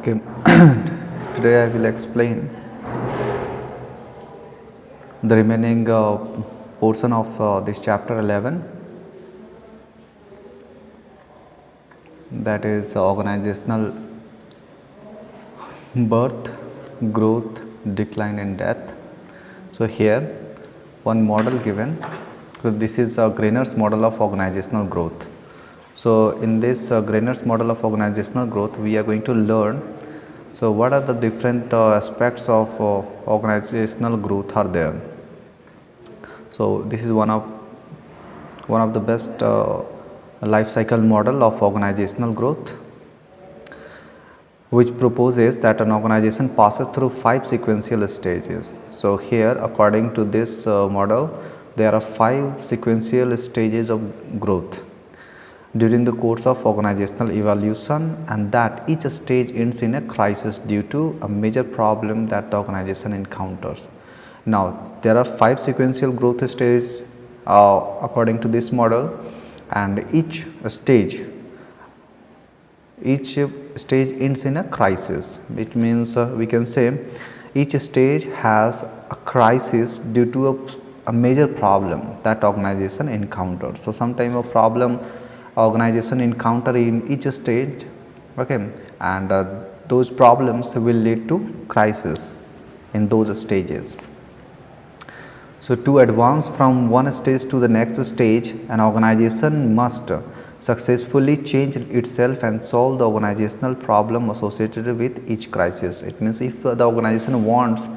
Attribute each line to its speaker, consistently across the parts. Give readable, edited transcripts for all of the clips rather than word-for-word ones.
Speaker 1: Okay, today I will explain the remaining portion of this chapter 11, that is organizational birth, growth, decline and death. So here one model given. So this is a Grainer's model of organizational growth. So in this Grainer's model of organizational growth, we are going to learn so what are the different aspects of organizational growth are there. So this is one of the best life cycle model of organizational growth, which proposes that an organization passes through 5 sequential stages. So here, according to this model, there are 5 sequential stages of growth during the course of organizational evolution, and that each stage ends in a crisis due to a major problem that the organization encounters. Now, there are 5 sequential growth stages according to this model, and each stage ends in a crisis. It means we can say each stage has a crisis due to a major problem that organization encounters. So sometime a problem organization encounter in each stage, okay, and those problems will lead to crisis in those stages. So to advance from one stage to the next stage, an organization must successfully change itself and solve the organizational problem associated with each crisis. It means if the organization wants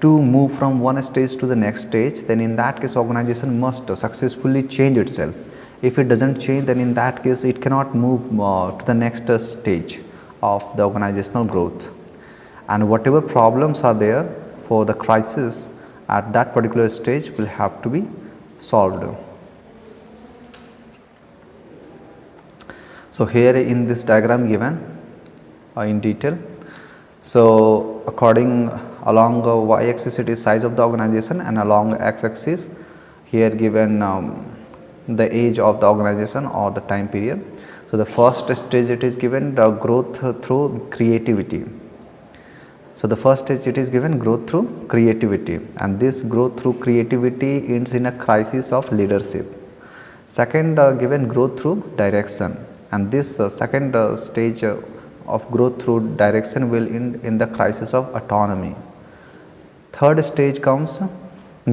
Speaker 1: to move from one stage to the next stage, then in that case organization must successfully change itself. If it doesn't change, then in that case it cannot move to the next stage of the organizational growth, and whatever problems are there for the crisis at that particular stage will have to be solved. So here in this diagram given in detail, so according along y-axis it is size of the organization, and along x-axis here given the age of the organization or the time period. So the first stage it is given the growth through creativity. So the first stage it is given growth through creativity, and this growth through creativity ends in a crisis of leadership. Second given growth through direction, and this second stage of growth through direction will end in the crisis of autonomy. Third stage comes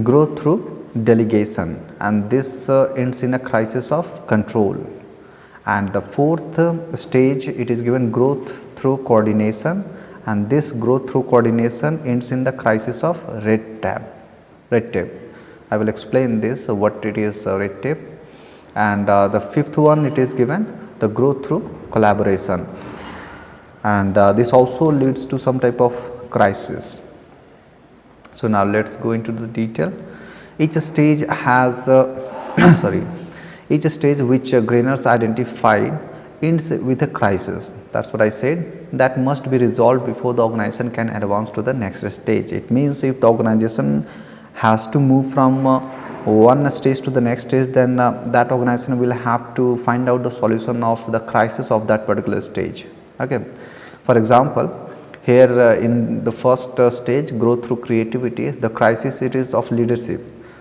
Speaker 1: growth through delegation, and this ends in a crisis of control. And the fourth stage it is given growth through coordination, and this growth through coordination ends in the crisis of red tape. I will explain this what it is red tape. And the fifth one it is given the growth through collaboration, and this also leads to some type of crisis. So now let's go into the detail. Each stage has each stage which Grainer's identified ends with a crisis. That's what I said, that must be resolved before the organization can advance to the next stage. It means if the organization has to move from one stage to the next stage, then that organization will have to find out the solution of the crisis of that particular stage. Okay. For example, here in the first stage growth through creativity, the crisis it is of leadership.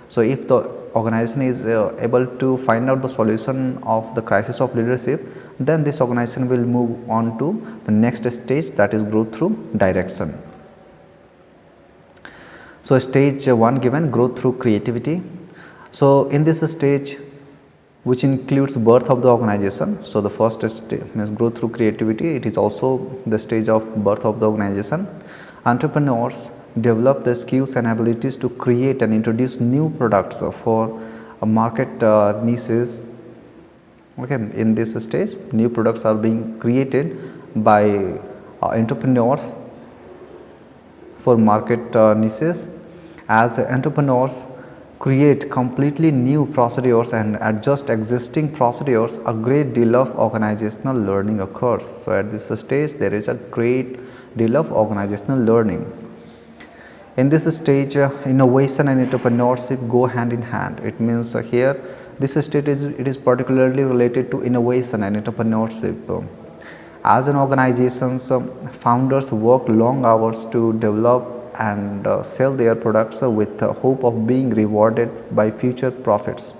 Speaker 1: So if the organization is able to find out the solution of the crisis of leadership, then this organization will move on to the next stage, that is growth through direction. So stage 1 given growth through creativity. So in this stage, which includes birth of the organization, so the first stage means growth through creativity, it is also the stage of birth of the organization. Entrepreneurs develop the skills and abilities to create and introduce new products for market niches. Okay, in this stage new products are being created by entrepreneurs for market niches. As entrepreneurs create completely new procedures and adjust existing procedures, a great deal of organizational learning occurs. So at this stage there is a great deal of organizational learning. In this stage innovation and entrepreneurship go hand in hand. It means here this stage is particularly related to innovation and entrepreneurship. As an organization's founders work long hours to develop and sell their products with the hope of being rewarded by future profits.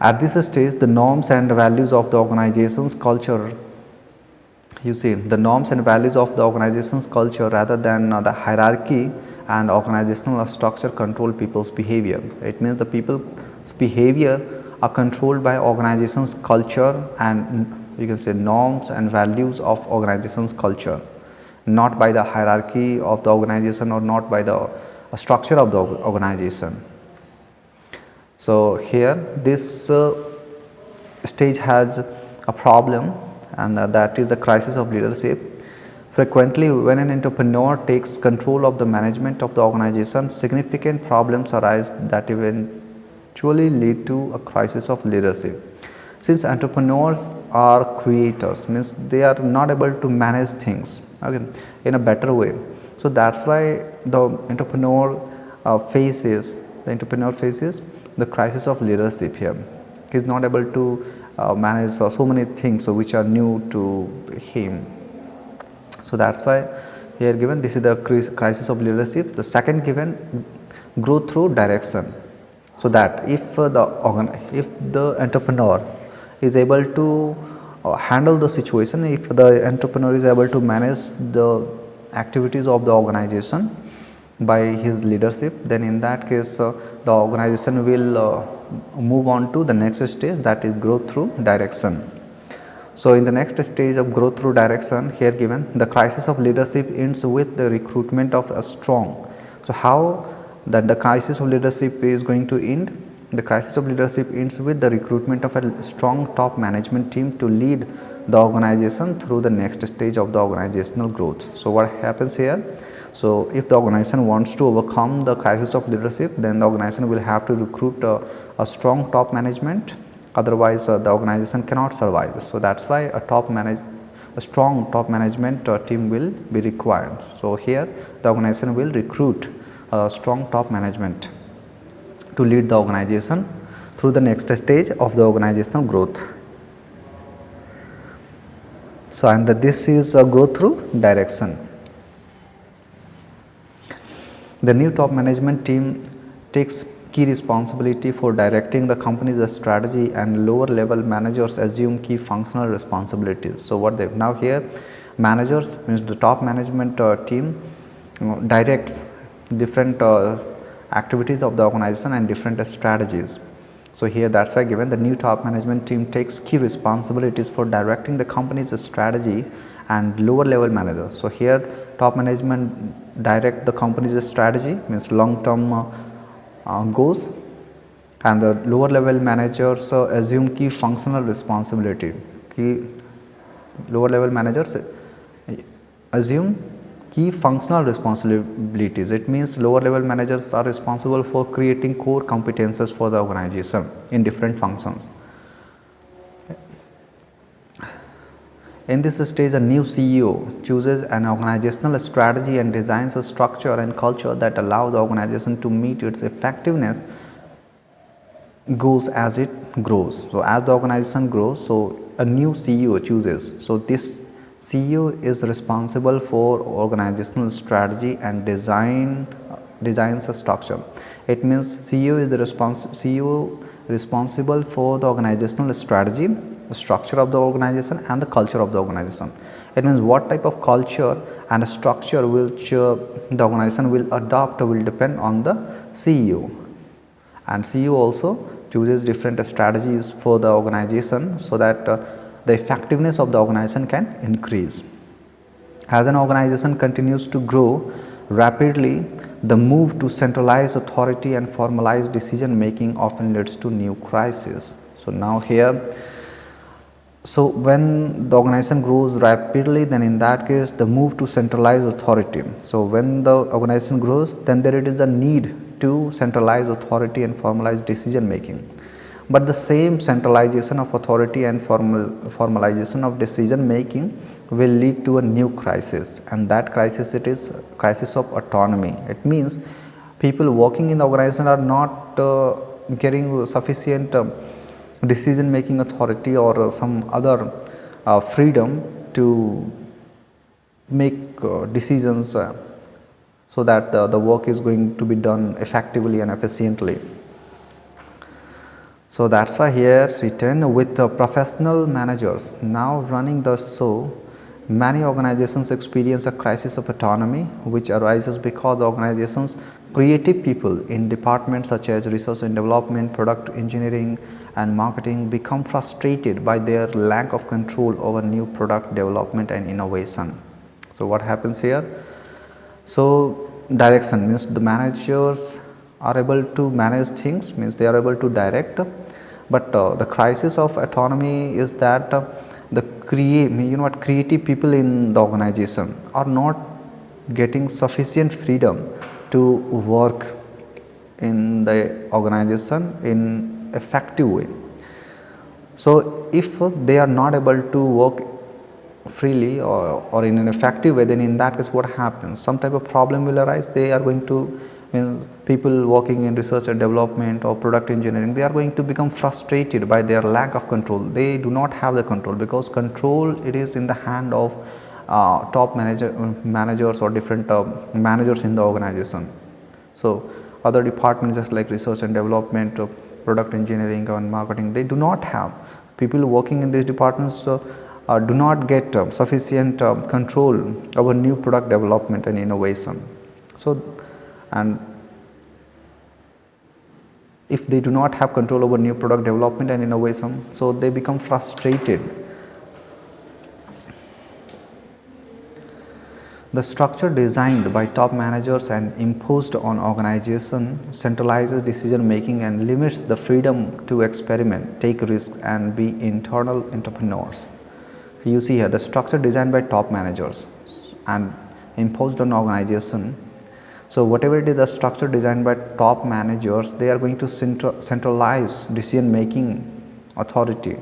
Speaker 1: At this stage, the norms and values of the organization's culture, you see, the norms and values of the organization's culture rather than the hierarchy and organizational structure control people's behavior. It means the people's behavior are controlled by organization's culture and you can say norms and values of organization's culture, not by the hierarchy of the organization or not by the structure of the organization. So here this stage has a problem, and that is the crisis of leadership. Frequently, when an entrepreneur takes control of the management of the organization, significant problems arise that eventually lead to a crisis of leadership. Since entrepreneurs are creators, means they are not able to manage things, okay, in a better way. So that's why the entrepreneur faces the crisis of leadership here. He is not able to manage so many things which are new to him. So that's why here given this is the crisis of leadership. The second given, growth through direction. So that if the entrepreneur is able to handle the situation, if the entrepreneur is able to manage the activities of the organization by his leadership, then in that case the organization will move on to the next stage, that is growth through direction. So in the next stage of growth through direction, here given the crisis of leadership ends with the recruitment of a strong. So how that the crisis of leadership is going to end? The crisis of leadership ends with the recruitment of a strong top management team to lead the organization through the next stage of the organizational growth. So what happens here? So if the organization wants to overcome the crisis of leadership, then the organization will have to recruit a strong top management, otherwise the organization cannot survive. So that's why a strong top management team will be required. So here the organization will recruit a strong top management to lead the organization through the next stage of the organizational growth. So and this is a growth through direction. The new top management team takes key responsibility for directing the company's strategy, and lower level managers assume key functional responsibilities. So what they now here, managers means the top management team directs different activities of the organization and different strategies. So here that's why given the new top management team takes key responsibilities for directing the company's strategy, and lower level manager. So here top management direct the company's strategy, means long term goals, and the lower level managers assume key functional responsibility. Lower level managers assume key functional responsibilities. It means lower level managers are responsible for creating core competences for the organization in different functions. In this stage, a new CEO chooses an organizational strategy and designs a structure and culture that allow the organization to meet its effectiveness goals as it grows. So as the organization grows, so a new CEO chooses. So this CEO is responsible for organizational strategy and designs a structure. It means CEO is the responsible for the organizational strategy, the structure of the organization, and the culture of the organization. It means what type of culture and structure which the organization will adopt will depend on the CEO, and CEO also chooses different strategies for the organization so that the effectiveness of the organization can increase. As an organization continues to grow rapidly, the move to centralize authority and formalize decision making often leads to new crises. So now here, so when the organization grows rapidly, then in that case the move to centralize authority. So when the organization grows, then there it is a need to centralize authority and formalize decision making. But the same centralization of authority and formalization of decision making will lead to a new crisis, and that crisis, it is crisis of autonomy. It means people working in the organization are not getting sufficient decision making authority or some other freedom to make decisions so that the work is going to be done effectively and efficiently. So that's why here written with the professional managers now running the show, many organizations experience a crisis of autonomy which arises because the organization's creative people in departments such as research and development, product engineering and marketing become frustrated by their lack of control over new product development and innovation. So what happens here? So direction means the managers are able to manage things, means they are able to direct, but the crisis of autonomy is that the creative people in the organization are not getting sufficient freedom to work in the organization in effective way. So if they are not able to work freely or in an effective way, then in that case what happens, some type of problem will arise. They are going to, people working in research and development or product engineering, they are going to become frustrated by their lack of control. They do not have the control, because control, it is in the hand of top managers or different managers in the organization. So other departments just like research and development, product engineering and marketing, they do not have, people working in these departments do not get sufficient control over new product development and innovation. So, and if they do not have control over new product development and innovation, so they become frustrated. The structure designed by top managers and imposed on organization centralizes decision making and limits the freedom to experiment, take risks and be internal entrepreneurs. So you see here the structure designed by top managers and imposed on organization. So whatever it is, the structure designed by top managers, they are going to centralize decision making authority.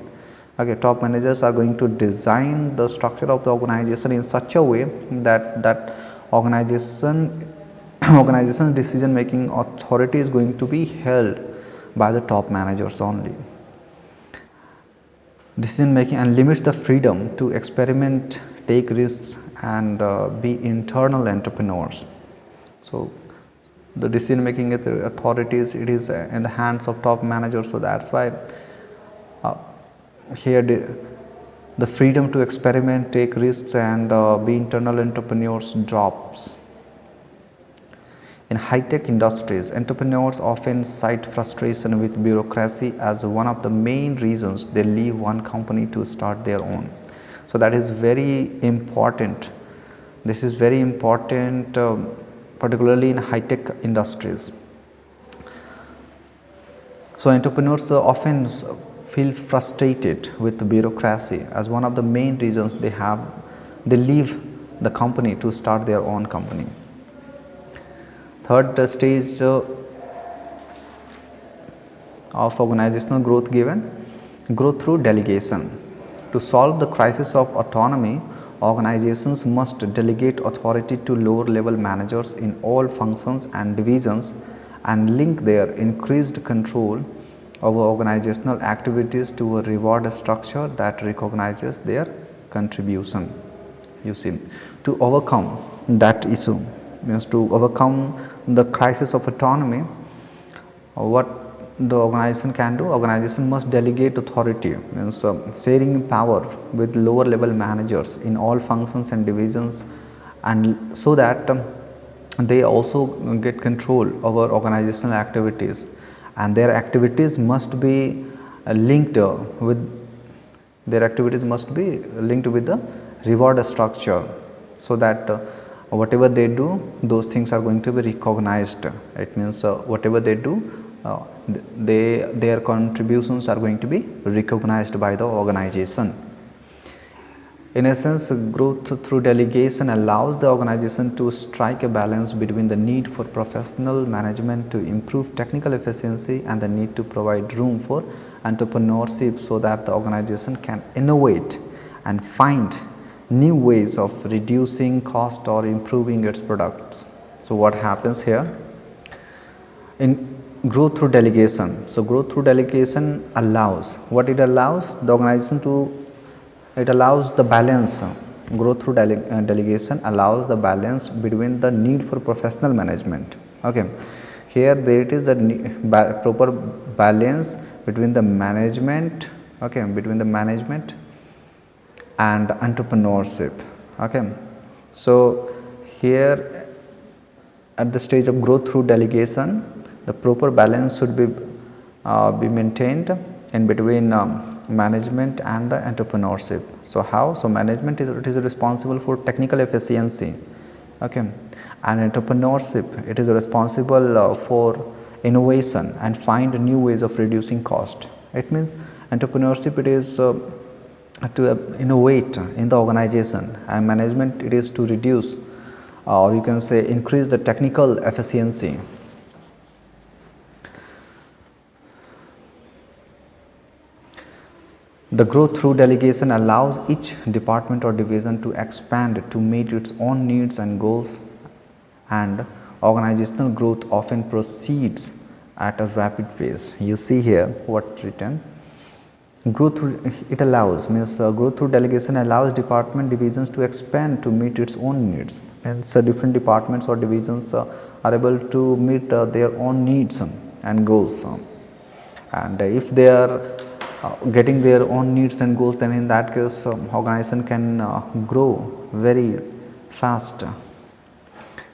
Speaker 1: Okay, top managers are going to design the structure of the organization in such a way that organization's decision making authority is going to be held by the top managers only. Decision making and limits the freedom to experiment, take risks and be internal entrepreneurs. So the decision making authorities, it is in the hands of top managers. So that's why here the freedom to experiment, take risks and be internal entrepreneurs drops. In high-tech industries, entrepreneurs often cite frustration with bureaucracy as one of the main reasons they leave one company to start their own. So that is very important. This is very important, particularly in high-tech industries. So entrepreneurs often feel frustrated with the bureaucracy as one of the main reasons they leave the company to start their own company. Third stage of organizational growth given, growth through delegation. To solve the crisis of autonomy, organizations must delegate authority to lower level managers in all functions and divisions and link their increased control over organizational activities to a reward structure that recognizes their contribution. You see, to overcome that issue, means to overcome the crisis of autonomy, what the organization can do, organization must delegate authority, means sharing power with lower level managers in all functions and divisions, and so that they also get control over organizational activities, and their activities must be linked with the reward structure, so that whatever they do, those things are going to be recognized. It means whatever they do, their contributions are going to be recognized by the organization. In essence, growth through delegation allows the organization to strike a balance between the need for professional management to improve technical efficiency and the need to provide room for entrepreneurship, so that the organization can innovate and find new ways of reducing cost or improving its products. So what happens here in growth through delegation? So growth through delegation allows, what it allows, the organization to it allows the balance. Growth through delegation allows the balance between the need for professional management. Okay, here there it is the proper balance between the management, okay, between the management and entrepreneurship. Okay, so here at the stage of growth through delegation, the proper balance should be maintained in between management and the entrepreneurship. So how? So management is responsible for technical efficiency, okay, and entrepreneurship, it is responsible for innovation and find new ways of reducing cost. It means entrepreneurship, it is to innovate in the organization, and management, it is to reduce or you can say increase the technical efficiency. The growth through delegation allows each department or division to expand to meet its own needs and goals, and organizational growth often proceeds at a rapid pace. You see here what written. Growth through, it allows means growth through delegation allows department divisions to expand to meet its own needs, and so different departments or divisions are able to meet their own needs and goals, and if they are getting their own needs and goals, then in that case organization can grow very fast.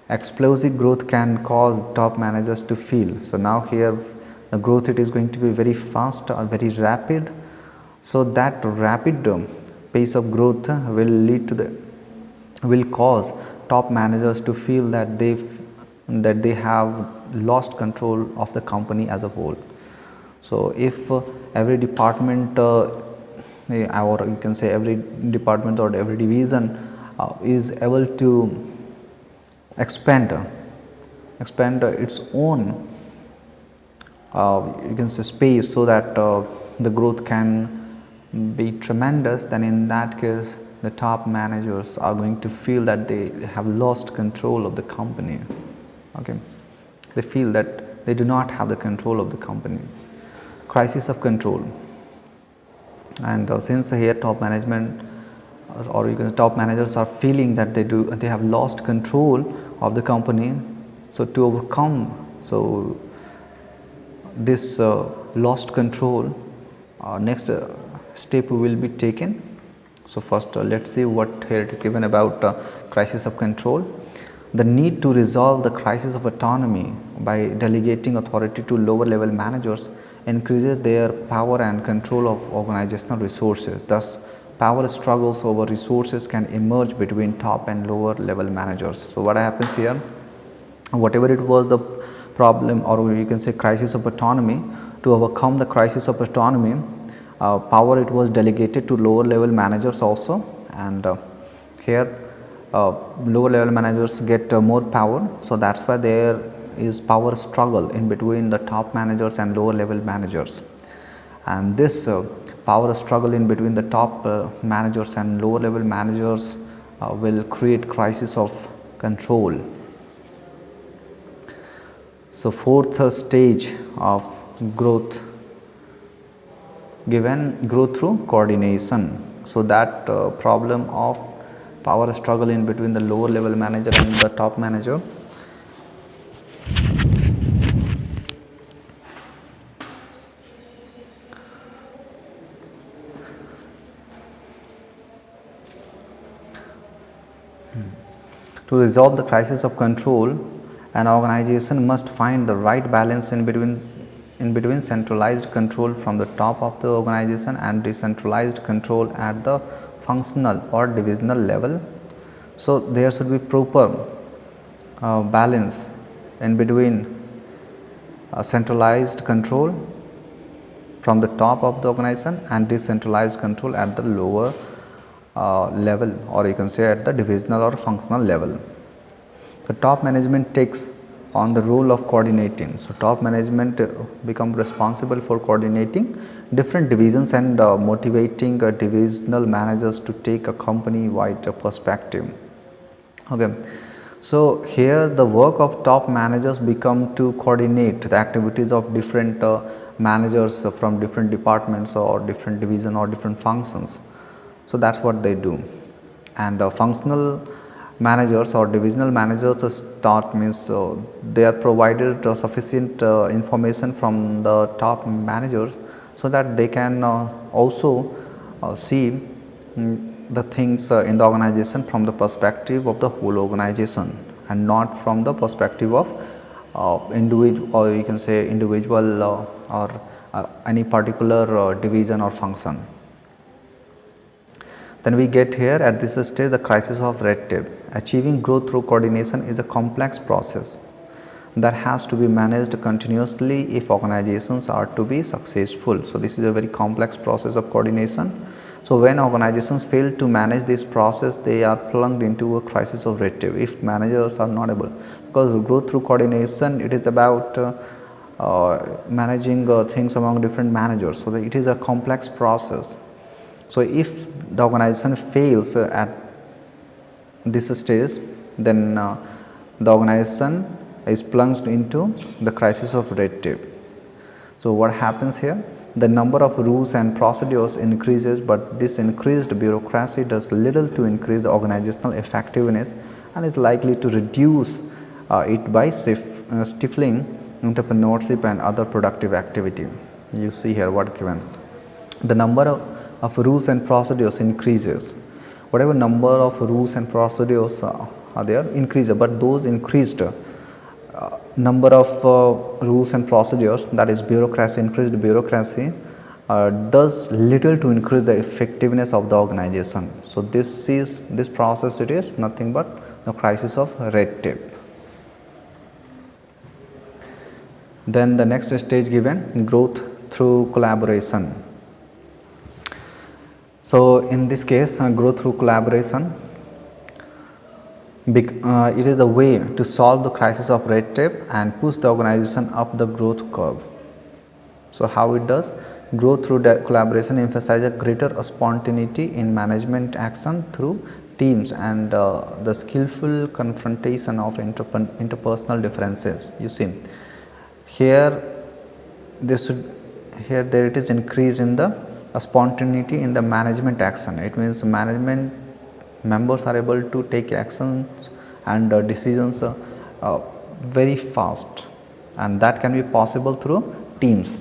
Speaker 1: Explosive growth can cause top managers to feel. So now here the growth, it is going to be very fast or very rapid. So that rapid pace of growth will cause top managers to feel that they have lost control of the company as a whole. So if every department or you can say every department or every division is able to expand its own you can say space, so that the growth can be tremendous, then in that case the top managers are going to feel that they have lost control of the company. Okay, they feel that they do not have the control of the company. Crisis of control. And since here top management or even top managers are feeling that they have lost control of the company, so to overcome this lost control, next step will be taken. So first let's see what here it is given about crisis of control. The need to resolve the crisis of autonomy by delegating authority to lower level managers increases their power and control of organizational resources. Thus, power struggles over resources can emerge between top and lower level managers. So what happens here, whatever it was the problem, or you can say crisis of autonomy, to overcome the crisis of autonomy, power it was delegated to lower level managers also, and here lower level managers get more power. So that's why there is power struggle in between the top managers and lower level managers, and this power struggle in between the top managers and lower level managers will create crisis of control. So fourth stage of growth given, growth through coordination. So that problem of power struggle in between the lower level manager and the top manager, to resolve the crisis of control, an organization must find the right balance in between centralized control from the top of the organization and decentralized control at the functional or divisional level. So there should be proper balance in between centralized control from the top of the organization and decentralized control at the lower level, or you can say at the divisional or functional level. The top management takes on the role of coordinating. So top management become responsible for coordinating different divisions and motivating divisional managers to take a company wide perspective. Okay, so here the work of top managers become to coordinate the activities of different managers from different departments or different division or different functions. So that's what they do. And functional managers or divisional managers start means they are provided sufficient information from the top managers, so that they can also see the things in the organization from the perspective of the whole organization, and not from the perspective of individual, or you can say individual or any particular division or function. Then we get here at this stage the crisis of red tape. Achieving growth through coordination is a complex process that has to be managed continuously if organizations are to be successful. So this is a very complex process of coordination. So when organizations fail to manage this process, they are plunged into a crisis of red tape if managers are not able, because growth through coordination, it is about managing things among different managers. So it is a complex process. So if the organization fails at this stage, then the organization is plunged into the crisis of red tape. So what happens here? The number of rules and procedures increases, but this increased bureaucracy does little to increase the organizational effectiveness, and is likely to reduce it by stifling entrepreneurship and other productive activity. You see here what given. The number of rules and procedures increases. Whatever number of rules and procedures are there increase, but those increased number of rules and procedures, that is bureaucracy, increased bureaucracy does little to increase the effectiveness of the organization. So this process, it is nothing but the crisis of red tape. Then the next stage given, growth through collaboration. So in this case, growth through collaboration, it is the way to solve the crisis of red tape and push the organization up the growth curve. So how it does? Growth through collaboration emphasizes greater spontaneity in management action through teams and the skillful confrontation of interpersonal differences. You see, here there it is increase in the spontaneity in the management action. It means management members are able to take actions and decisions very fast, and that can be possible through teams.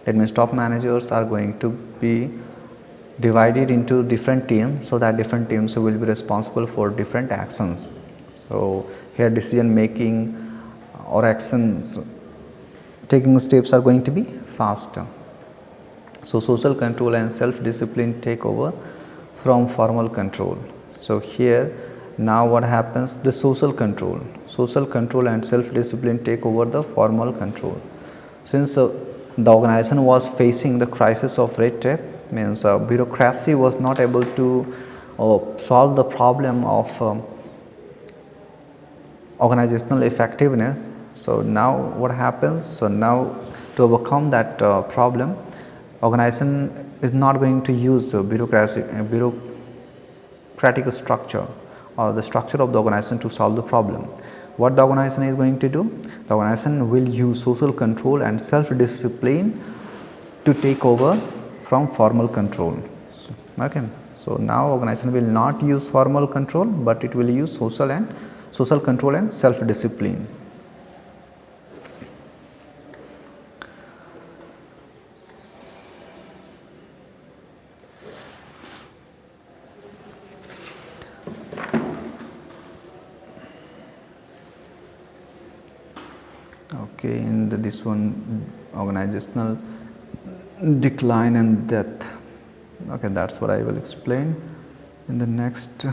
Speaker 1: It means top managers are going to be divided into different teams, so that different teams will be responsible for different actions. So here decision making or actions taking steps are going to be faster. So social control and self-discipline take over from formal control. So here now what happens? The social control and self-discipline take over the formal control. Since the organization was facing the crisis of red tape, means bureaucracy was not able to solve the problem of organizational effectiveness. So now what happens? So now to overcome that problem, organization is not going to use bureaucratic structure or the structure of the organization to solve the problem. What the organization is going to do? The organization will use social control and self-discipline to take over from formal control. Okay. So now organization will not use formal control, but it will use social control and self-discipline. Okay, in this one, organizational decline and death. Okay, that's what I will explain in the next